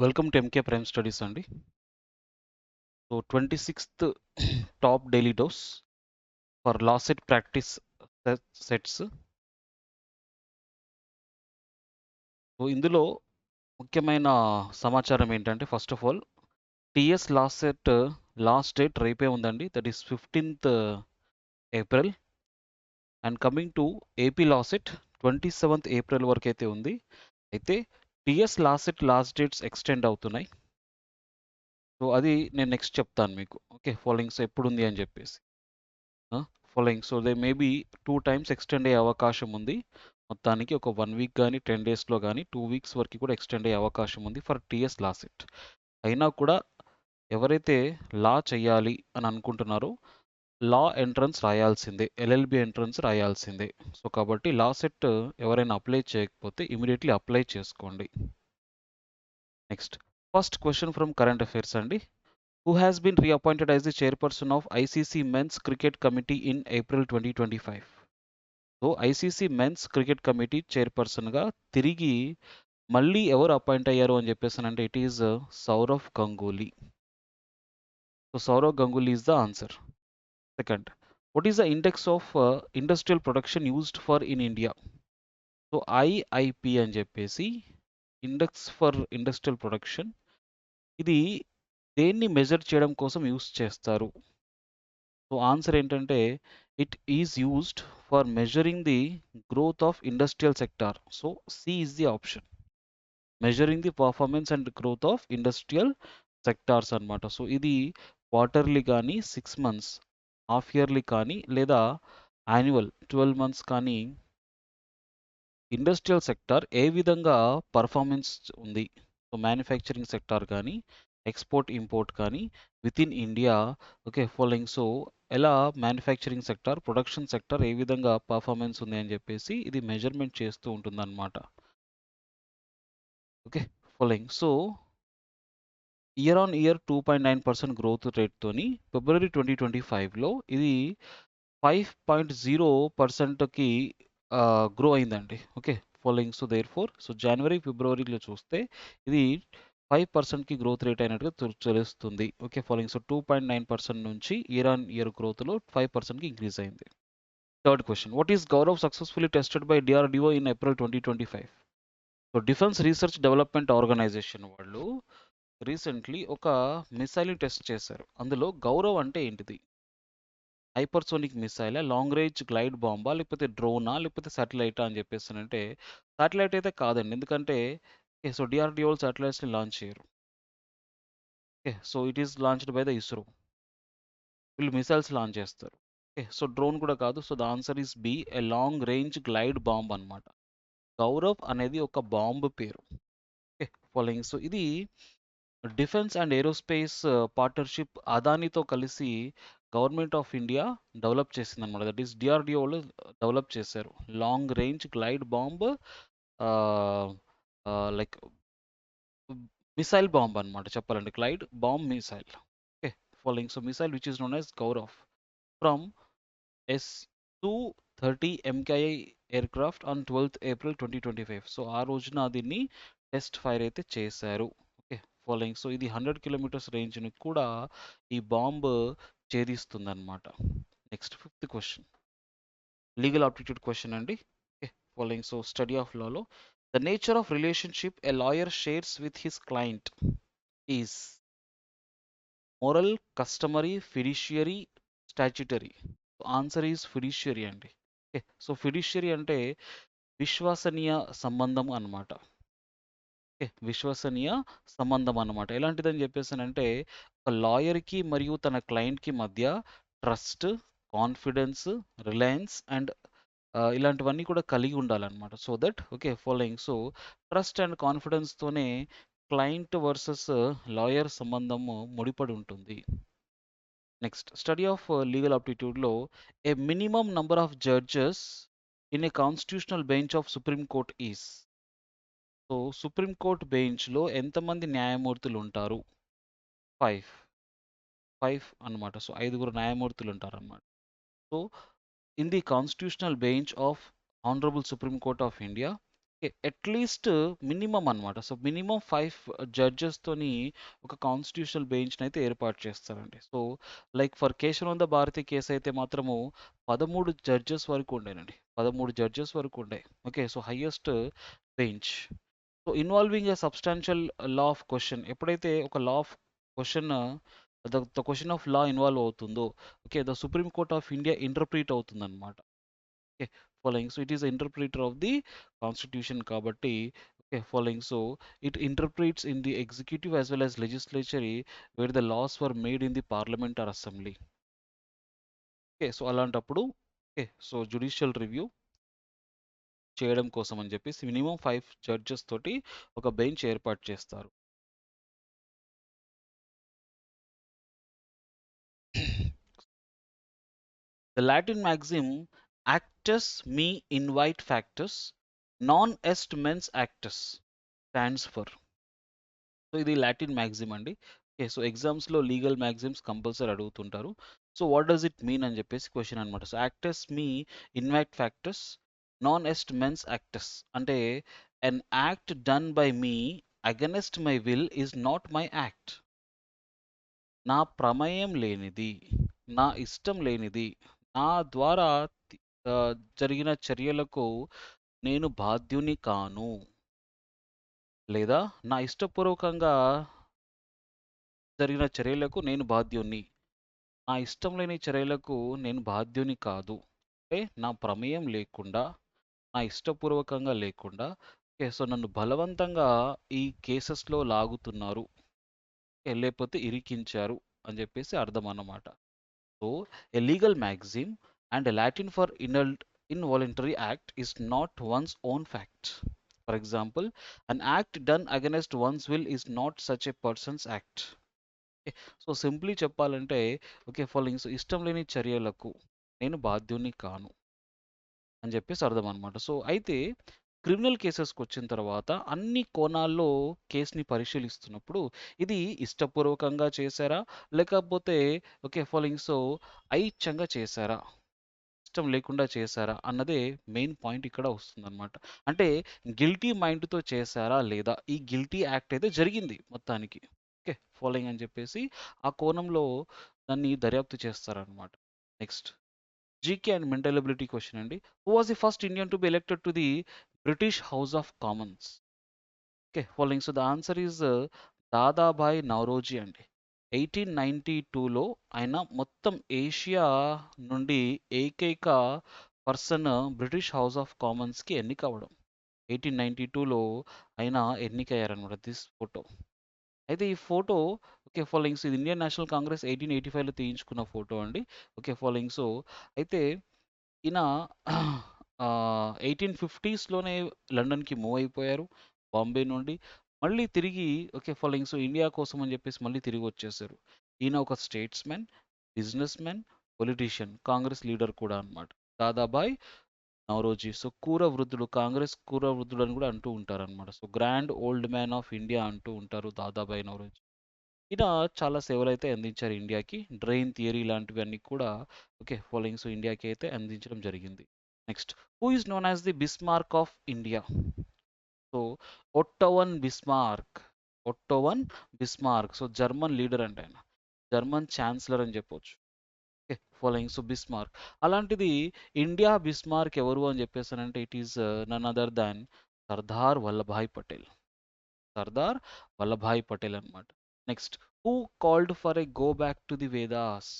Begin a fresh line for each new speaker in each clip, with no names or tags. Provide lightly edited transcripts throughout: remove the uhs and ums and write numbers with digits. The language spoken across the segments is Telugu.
Welcome to MK Prime Studies అండి. So 26th top daily dose for law set practice sets. So ఇందులో ముఖ్యమైన సమాచారం ఏంటంటే first of all TS law set last date రేపే ఉందండి, that is 15th April. And coming to AP law set 27th April వరకు అయితే ఉంది. అయితే TS law set last dates extend అవుతున్నాయి. సో అది నేను నెక్స్ట్ చెప్తాను మీకు. ఓకే, ఫాలోయింగ్స్ ఎప్పుడు ఉంది అని చెప్పేసి following. So they maybe 2 times extend అయ్యే అవకాశం ఉంది. మొత్తానికి ఒక 1 వీక్ కానీ 10 డేస్లో కానీ 2 వీక్స్ వరకు కూడా ఎక్స్టెండ్ అయ్యే అవకాశం ఉంది ఫర్ టిఎస్ లా సెట్. అయినా కూడా ఎవరైతే లా చేయాలి అని అనుకుంటున్నారో లా ఎంట్రన్స్ రాయాల్సిందే, ఎల్ఎల్బి ఎంట్రన్స్ రాయాల్సిందే. సో కాబట్టి లా సెట్ ఎవరైనా అప్లై చేయకపోతే ఇమీడియట్లీ అప్లై చేసుకోండి. Next first question from current affairs అండి. Who has been reappointed as the chairperson of ICC Men's Cricket Committee in April 2025? So ICC men's cricket committee చైర్పర్సన్గా తిరిగి మళ్ళీ ఎవరు అపాయింట్ అయ్యారు అని చెప్పేసానంటే it is Sourav Ganguly. So Sourav Ganguly is the answer. Second, what is the index of industrial production used for in India? So IIP అని చెప్పేసి ఇండెక్స్ ఫర్ ఇండస్ట్రియల్ ప్రొడక్షన్, ఇది దేన్ని మెజర్ చేయడం కోసం యూస్ చేస్తారు? సో ఆన్సర్ ఏంటంటే it is used for measuring the growth of industrial sector. So C is the option, measuring the performance and growth of industrial sectors అనమాట. సో ఇది క్వార్టర్లీ కానీ 6 months, హాఫ్ ఇయర్లీ కానీ లేదా యాన్యువల్ 12 months కానీ ఇండస్ట్రియల్ సెక్టార్ ఏ విధంగా పర్ఫార్మెన్స్ ఉంది, సో మ్యానుఫ్యాక్చరింగ్ సెక్టార్ కానీ ఎక్స్పోర్ట్ ఇంపోర్ట్ కానీ with in India. Okay following. So ఎలా మ్యానుఫ్యాక్చరింగ్ సెక్టార్, ప్రొడక్షన్ సెక్టార్ ఏ విధంగా పర్ఫార్మెన్స్ ఉంది అని చెప్పేసి ఇది మెజర్మెంట్ చేస్తూ ఉంటుందన్నమాట. Okay following. So year on year 2.9% growth రేట్తోని ఫిబ్రవరి 2025లో ఇది 5.0%కి గ్రో అయిందండి. Okay following. So there four so జనవరి ఫిబ్రవరిలో చూస్తే ఇది 5%కి గ్రోత్ రేట్ అయినట్టుగా తెలుస్తుంది. Okay following. సో 2.9% నుంచి ఇయర్ ఆన్ ఇయర్ గ్రోత్లో 5%కి ఇంక్రీజ్ అయింది. Third question, what is Gaurav successfully tested by DRDO in April 2025? So defence research development organisation వాళ్ళు రీసెంట్లీ ఒక మిసైల్ టెస్ట్ చేశారు. అందులో గౌరవ్ అంటే ఏంటిది? Hypersonic missile, long range glide బాంబా, లేకపోతే డ్రోనా, లేకపోతే శాటిలైటా అని చెప్పేసి అంటే శాటిలైట్ అయితే కాదండి. ఎందుకంటే సో డిఆర్డిఓ శాటిలైట్స్ని లాంచ్ చేయరు. Okay so it is launched by the ISRO. వీళ్ళు మిసైల్స్ లాంచ్ చేస్తారు. ఓకే సో డ్రోన్ కూడా కాదు. So the answer is B, a long range glide bomb అనమాట. గౌరవ్ అనేది ఒక బాంబు పేరు. Okay following. సో ఇది డిఫెన్స్ అండ్ ఏరోస్పేస్ పార్ట్నర్షిప్ అదానితో కలిసి గవర్నమెంట్ ఆఫ్ ఇండియా డెవలప్ చేసింది అనమాట. దట్ ఈస్ డిఆర్డిఓలో డెవలప్ చేశారు. Long range glide bomb, like missile bomb అనమాట చెప్పాలంటే, glide bomb missile. Okay following. So missile which is known as Gaurav from S-230 MKI aircraft on 12th April 2025. So ఆ రోజున దీన్ని టెస్ట్ ఫైర్ అయితే చేశారు. Okay following. సో ఇది 100 kilometers రేంజ్ని కూడా ఈ బాంబ్ ఛేదిస్తుందన్నమాట. Next fifth question, legal aptitude question అండి. Okay following. So study of లాలో the nature of relationship a lawyer shares with his client is moral, customary, fiduciary, statutory. Answer is fiduciary అండి. ఓకే సో ఫిడిషియరీ అంటే విశ్వసనీయ సంబంధం అన్నమాట. ఓకే విశ్వసనీయ సంబంధం అన్నమాట. ఎలాంటిదని చెప్పేసానంటే ఒక లాయర్కి మరియు తన క్లయింట్కి మధ్య ట్రస్ట్, కాన్ఫిడెన్స్, రిలయన్స్ అండ్ ఇలాంటివన్నీ కూడా కలిగి ఉండాలన్నమాట. So that okay following. So trust and కాన్ఫిడెన్స్తోనే క్లయింట్ వర్సెస్ లాయర్ సంబంధము ముడిపడి ఉంటుంది. నెక్స్ట్ స్టడీ ఆఫ్ లీగల్ ఆప్టిట్యూడ్లో a minimum number of judges in a constitutional bench of supreme court is. So supreme court బెంచ్లో ఎంతమంది న్యాయమూర్తులు ఉంటారు? 5 అన్నమాట. సో 5 న్యాయమూర్తులు ఉంటారన్నమాట. So in the constitutional bench of honourable supreme court of India, at least minimum అన్నమాట. సో మినిమం 5 జడ్జెస్తోని ఒక కాన్స్టిట్యూషనల్ బెంచ్‌ని అయితే ఏర్పాటు చేస్తారండి. So like for Keshavananda Bharati case అయితే మాత్రము 13 జడ్జెస్ వరకు ఉండేనండి. 13 జడ్జెస్ వరకు ఉండే. Okay. So highest bench. So involving a substantial law of question, ఎప్పుడైతే ఒక law of question the question of law involve అవుతుందో, okay, the supreme court of India interpret అవుతుందన్నమాట. Okay. Following, so it is interpreter of the constitution కాబట్టి, okay, following, so it interprets in the executive as well as legislature where the laws were made in the parliament or assembly. Okay. So అలాంటప్పుడు, ఓకే, సో జ్యుడిషియల్ రివ్యూ చేయడం కోసం అని చెప్పేసి మినిమం 5 జడ్జెస్ తోటి ఒక బెంచ్ ఏర్పాటు చేస్తారు. The Latin maxim actus me invite factus, non est mens actus stands for. So ఇది లాటిన్ మ్యాక్సిమ్ అండి. ఓకే. సో ఎగ్జామ్స్‌లో లీగల్ మ్యాక్సిమ్స్ కంపల్సరీ అడుగుతుంటారు. So what does it mean అని చెప్పేసి క్వెషన్ అనమాట. సో యాక్టస్ మీ ఇన్వైట్ ఫ్యాక్టస్, నాన్ ఎస్ట్ మెన్స్ యాక్టస్ అంటే an act done by me against my will is not my act. నా ప్రమేయం లేనిది, నా ఇష్టం లేనిది, నా ద్వారా తి జరిగిన చర్యలకు నేను బాధ్యుని కాను. లేదా నా ఇష్టపూర్వకంగా జరిగిన చర్యలకు నేను బాధ్యున్ని. నా ఇష్టం లేని చర్యలకు నేను బాధ్యుని కాదు. అంటే నా ప్రమేయం లేకుండా, నా ఇష్టపూర్వకంగా లేకుండా, ఓకే, సో నన్ను బలవంతంగా ఈ కేసెస్‌లో లాగుతున్నారు. లేకపోతే ఇరికించారు అని చెప్పేసి అర్థం అన్నమాట. So, a legal maxim and a Latin for involuntary act is not one's own fact. For example, an act done against one's will is not such a person's act. Okay. So simply చెప్పాలంటే, ఓకే, ఫాలోయింగ్, సో ఇష్టం లేని చర్యలకు నేను బాధ్యుని కాను అని చెప్పేసి అర్థం అనమాట. సో అయితే క్రిమినల్ కేసెస్కి వచ్చిన తర్వాత అన్ని కోణాల్లో కేసుని పరిశీలిస్తున్నప్పుడు ఇది ఇష్టపూర్వకంగా చేశారా, లేకపోతే, ఓకే, ఫాలోయింగ్, సో ఐచ్ఛంగా చేశారా, ఇష్టం లేకుండా చేశారా అన్నదే మెయిన్ పాయింట్ ఇక్కడ వస్తుందన్నమాట. అంటే గిల్టీ మైండ్తో చేశారా లేదా, ఈ గిల్టీ యాక్ట్ అయితే జరిగింది మొత్తానికి. ఓకే, ఫాలోయింగ్ అని చెప్పేసి ఆ కోణంలో దాన్ని దర్యాప్తు చేస్తారనమాట. Next, GK and mental ability question అండి. Who was the first Indian to be elected to the British House of Commons? Okay, following, so the answer is Dadabhai Naoroji అండి. 1892లో ఆయన మొత్తం ఏషియా నుండి ఏకైక పర్సన్ బ్రిటిష్ హౌస్ ఆఫ్ కామన్స్కి ఎన్నికవ్వడం. 1892లో ఆయన ఎన్నికయ్యారనమాట. This photo. అయితే ఈ ఫోటో, ఓకే, ఫాలోయింగ్స్, ఇది ఇండియన్ నేషనల్ కాంగ్రెస్ 1885లో తీయించుకున్న ఫోటో అండి. ఓకే, ఫాలోయింగ్, సో అయితే ఈయన 1850స్‌లోనే లండన్‌కి మూవ్ అయిపోయారు బాంబే నుండి. మళ్ళీ తిరిగి, ఓకే, ఫాలోయింగ్, సో ఇండియా కోసం అని చెప్పేసి మళ్ళీ తిరిగి వచ్చేసారు. ఈయన ఒక statesmen, businessmen, politician, Congress leader కూడా అన్నమాట. దాదాబాయ్ నౌరోజీ. సో కూర వృద్ధుడు, కాంగ్రెస్ కూర వృద్ధుడు అని కూడా అంటూ ఉంటారన్నమాట. So grand old man of India అంటూ ఉంటారు దాదాబాయ్ నౌరోజీ. ఈయన చాలా సేవలైతే అందించారు ఇండియాకి. డ్రెయిన్ థియరీ లాంటివన్నీ కూడా, ఓకే, ఫాలోయింగ్, సో ఇండియాకి అయితే అందించడం జరిగింది. Next, who is known as the Bismarck of India? So Otto von Bismarck. Otto von Bismarck. So German leader అంటే ఆయన. జర్మన్ ఛాన్సలర్ అని చెప్పొచ్చు. Okay, following, so Bismarck. అలాంటిది ఇండియా బిస్మార్క్ ఎవరు అని చెప్పేసానంటే it is none other than Sardar Vallabhbhai Patel. Sardar Vallabhbhai Patel అన్నమాట. Next, who called for a go back to the Vedas?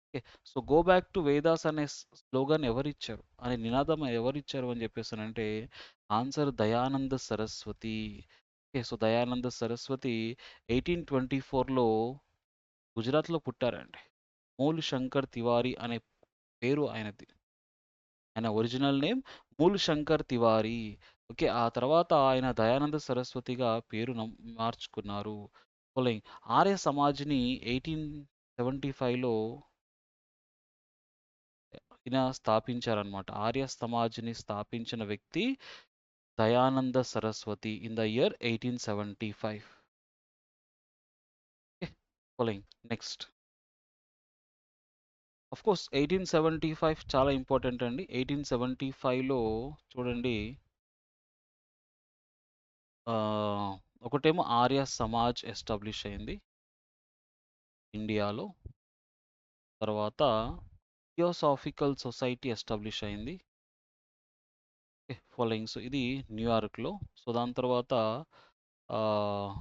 Okay, so go back to Vedas అనే స్లోగన్ ఎవరిచ్చారు, అనే నినాదం ఎవరిచ్చారు అని చెప్పేసానంటే answer Dayananda Saraswati. Okay, so Dayananda Saraswati 1824లో గుజరాత్లో పుట్టారండి. మూల్ శంకర్ తివారీ అనే పేరు ఆయనది. ఆయన original name Mool Shankar Tiwari. Okay, ఆ తర్వాత ఆయన దయానంద సరస్వతిగా పేరు మార్చుకున్నారు. ఫాలోయింగ్, ఆర్య సమాజ్ని 1875లో ఈయన స్థాపించారనమాట. ఆర్య సమాజ్ని స్థాపించిన వ్యక్తి Dayananda Saraswati in the year 1875. Okay, following, next, of course 1875 చాలా ఇంపార్టెంట్ అండి. 1875లో చూడండి, ఒకటేమో ఆర్య సమాజ్ ఎస్టాబ్లిష్ అయింది ఇండియాలో. తర్వాత థియోసాఫికల్ సొసైటీ ఎస్టాబ్లిష్ అయింది. ఓకే. ఫాలోయింగ్. సో ఇది న్యూయార్క్‌లో. సో దాని తర్వాత ఆహ్,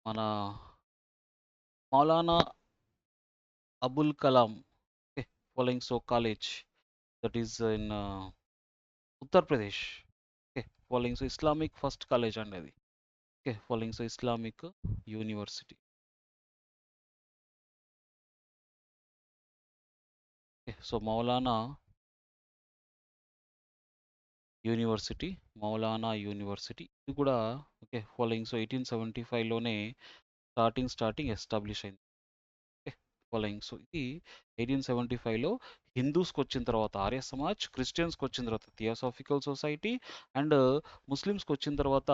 మన Maulana Abul Kalam. Okay. Following. So college that is in Uttar Pradesh. Okay. Following. So Islamic first college అండి అది. Okay. Following. So Islamic university. Okay. So university, Maulana university ఇది కూడా ఓకే. ఫాలోయింగ్. సో 1875లోనే స్టార్టింగ్ ఎస్టాబ్లిష్ అయింది. ఓకే. ఫాలోయింగ్. సో ఇది 1875లో హిందూస్కి వచ్చిన తర్వాత ఆర్య సమాజ్, క్రిస్టియన్స్కి వచ్చిన తర్వాత థియోసాఫికల్ సొసైటీ అండ్ ముస్లిమ్స్కి వచ్చిన తర్వాత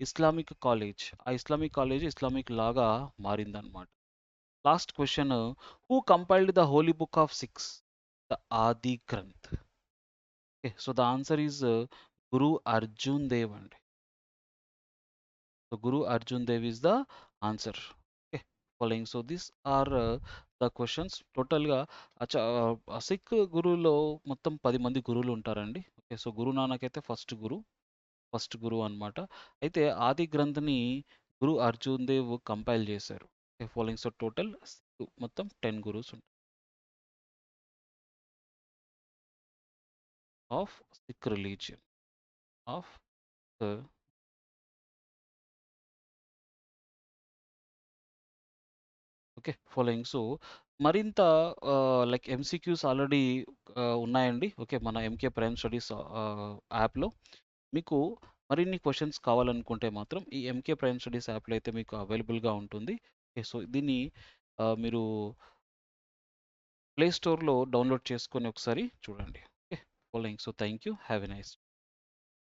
ఇస్లామిక్ కాలేజ్. ఆ ఇస్లామిక్ కాలేజ్ ఇస్లామిక్ లాగా మారిందనమాట. Last question, who compiled the holy book of Sikhs, the Adi Granth? Okay. So the answer is Guru Arjun Dev అండి. So Guru Arjun Dev is the answer. Okay, following. So these are the questions. టోటల్గా సిక్ గురువులో మొత్తం 10 మంది గురువులు ఉంటారండి. ఓకే. సో గురు నానక్ అయితే ఫస్ట్ గురువు అన్నమాట. అయితే ఆది గ్రంథ్ని గురు అర్జున్ దేవ్ కంపైల్ చేశారు. ఓకే. ఫాలోయింగ్. సో టోటల్ మొత్తం 10 గురువుస్ ఉంటారు of Sikh religion of okay. Following. So మరింత లైక్ ఎంసీక్యూస్ ఆల్రెడీ ఉన్నాయండి. ఓకే. మన ఎంకే ప్రైమ్ స్టడీస్ యాప్‌లో. మీకు మరిన్ని క్వెషన్స్ కావాలనుకుంటే మాత్రం ఈ ఎంకే ప్రైమ్ స్టడీస్ యాప్‌లో అయితే మీకు అవైలబుల్‌గా ఉంటుంది. ఓకే. సో దీన్ని మీరు ప్లే స్టోర్‌లో డౌన్‌లోడ్ చేసుకొని ఒకసారి చూడండి. Okay. Following. So thank you. Have a nice